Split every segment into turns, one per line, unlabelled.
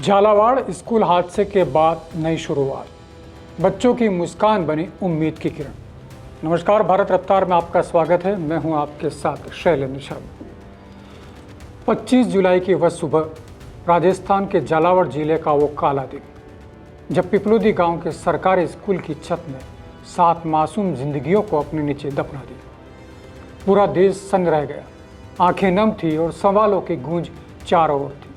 Jhalawar school हादसे के बाद नई शुरुआत, बच्चों की मुस्कान बनी उम्मीद की किरण। नमस्कार, भारत रफ्तार में आपका स्वागत है। मैं हूं आपके साथ शैलेंद्र शर्मा। 25 जुलाई की वह सुबह, राजस्थान के झालावाड़ जिले का वो काला दिन, जब पिपलोदी गांव के सरकारी स्कूल की छत ने 7 मासूम जिंदगियों को अपने नीचे दफना दिया। पूरा देश सन्न रह गया, आंखें नम थी और सवालों की गूंज चारों ओर थी।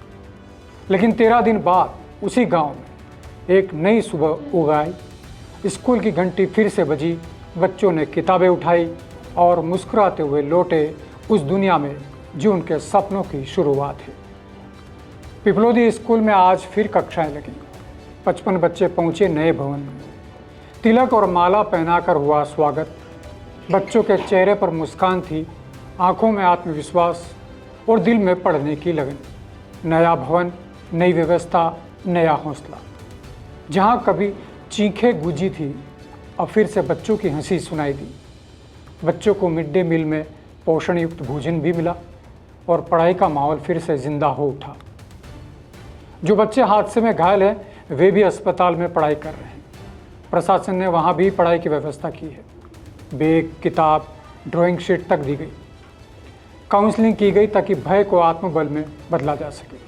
लेकिन 13 दिन बाद उसी गांव में एक नई सुबह उगाई। स्कूल की घंटी फिर से बजी, बच्चों ने किताबें उठाई और मुस्कुराते हुए लौटे उस दुनिया में जो उनके सपनों की शुरुआत है। पिपलोदी स्कूल में आज फिर कक्षाएं लगीं। 55 बच्चे पहुंचे नए भवन में। तिलक और माला पहनाकर हुआ स्वागत। बच्चों के चेहरे पर मुस्कान थी, आंखों में आत्मविश्वास और दिल में पढ़ने की लगन। नया भवन, नई व्यवस्था, नया हौसला। जहां कभी चीखें गूंजी थी, अब फिर से बच्चों की हंसी सुनाई दी। बच्चों को मिड डे मील में पोषण युक्त भोजन भी मिला और पढ़ाई का माहौल फिर से जिंदा हो उठा। जो बच्चे हादसे में घायल हैं, वे भी अस्पताल में पढ़ाई कर रहे हैं। प्रशासन ने वहां भी पढ़ाई की व्यवस्था की है। बैग, किताब, ड्राइंग शीट तक दी गई। काउंसलिंग की गई ताकि भय को आत्मबल में बदला जा सके।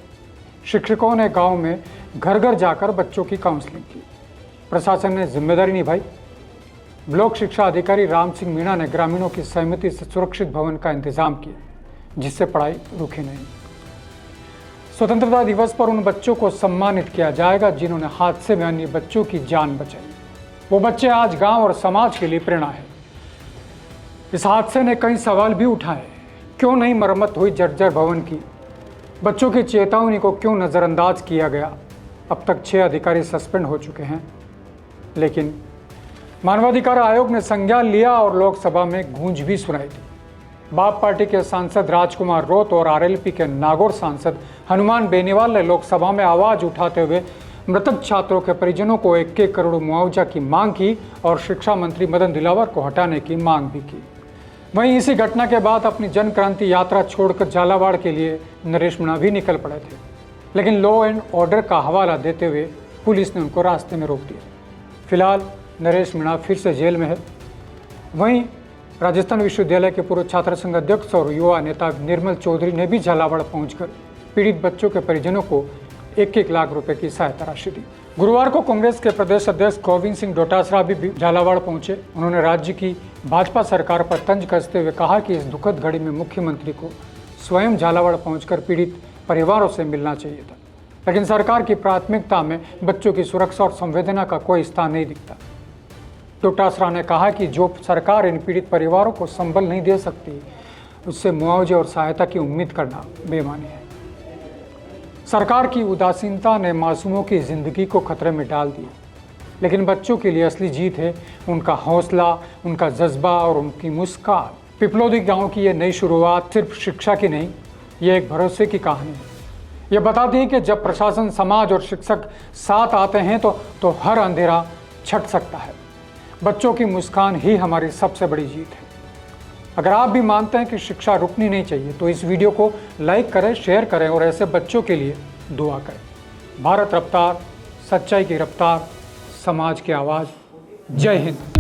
शिक्षकों ने गांव में घर घर जाकर बच्चों की काउंसलिंग की। प्रशासन ने जिम्मेदारी निभाई। ब्लॉक शिक्षा अधिकारी राम सिंह मीणा ने ग्रामीणों की सहमति से सुरक्षित भवन का इंतजाम किया, जिससे पढ़ाई रुकी नहीं। स्वतंत्रता दिवस पर उन बच्चों को सम्मानित किया जाएगा जिन्होंने हादसे में अन्य बच्चों की जान बचाई। वो बच्चे आज गांव और समाज के लिए प्रेरणा है। इस हादसे ने कई सवाल भी उठाए। क्यों नहीं मरम्मत हुई जर्जर भवन की? बच्चों की चेतावनी को क्यों नज़रअंदाज किया गया? अब तक 6 अधिकारी सस्पेंड हो चुके हैं। लेकिन मानवाधिकार आयोग ने संज्ञान लिया और लोकसभा में गूंज भी सुनाई दी। बाप पार्टी के सांसद राजकुमार रोत और आरएलपी के नागौर सांसद हनुमान बेनीवाल ने लोकसभा में आवाज उठाते हुए मृतक छात्रों के परिजनों को 1-1 करोड़ मुआवजा की मांग की और शिक्षा मंत्री मदन दिलावर को हटाने की मांग भी की। वहीं इसी घटना के बाद अपनी जन क्रांति यात्रा छोड़कर झालावाड़ के लिए नरेश मीणा भी निकल पड़े थे, लेकिन लॉ एंड ऑर्डर का हवाला देते हुए पुलिस ने उनको रास्ते में रोक दिया। फिलहाल नरेश मीणा फिर से जेल में है। वहीं राजस्थान विश्वविद्यालय के पूर्व छात्र संघ अध्यक्ष और युवा नेता निर्मल चौधरी ने भी झालावाड़ पहुंचकर पीड़ित बच्चों के परिजनों को 1-1 लाख रुपए की सहायता राशि दी। गुरुवार को कांग्रेस के प्रदेश अध्यक्ष गोविंद सिंह डोटासरा भी झालावाड़ पहुंचे। उन्होंने राज्य की भाजपा सरकार पर तंज कसते हुए कहा कि इस दुखद घड़ी में मुख्यमंत्री को स्वयं झालावाड़ पहुंचकर पीड़ित परिवारों से मिलना चाहिए था, लेकिन सरकार की प्राथमिकता में बच्चों की सुरक्षा और संवेदना का कोई स्थान नहीं दिखता। डोटासरा ने कहा कि जो सरकार इन पीड़ित परिवारों को संबल नहीं दे सकती, उससे मुआवजे और सहायता की उम्मीद करना बेईमानी है। सरकार की उदासीनता ने मासूमों की जिंदगी को खतरे में डाल दिया, लेकिन बच्चों के लिए असली जीत है उनका हौसला, उनका जज्बा और उनकी मुस्कान। पिपलोदी गांव की ये नई शुरुआत सिर्फ शिक्षा की नहीं, ये एक भरोसे की कहानी है। ये बताती है कि जब प्रशासन, समाज और शिक्षक साथ आते हैं तो हर अंधेरा छट सकता है। बच्चों की मुस्कान ही हमारी सबसे बड़ी जीत है। अगर आप भी मानते हैं कि शिक्षा रुकनी नहीं चाहिए, तो इस वीडियो को लाइक करें, शेयर करें और ऐसे बच्चों के लिए दुआ करें। भारत रफ्तार, सच्चाई की रफ्तार, समाज की आवाज़। जय हिंद।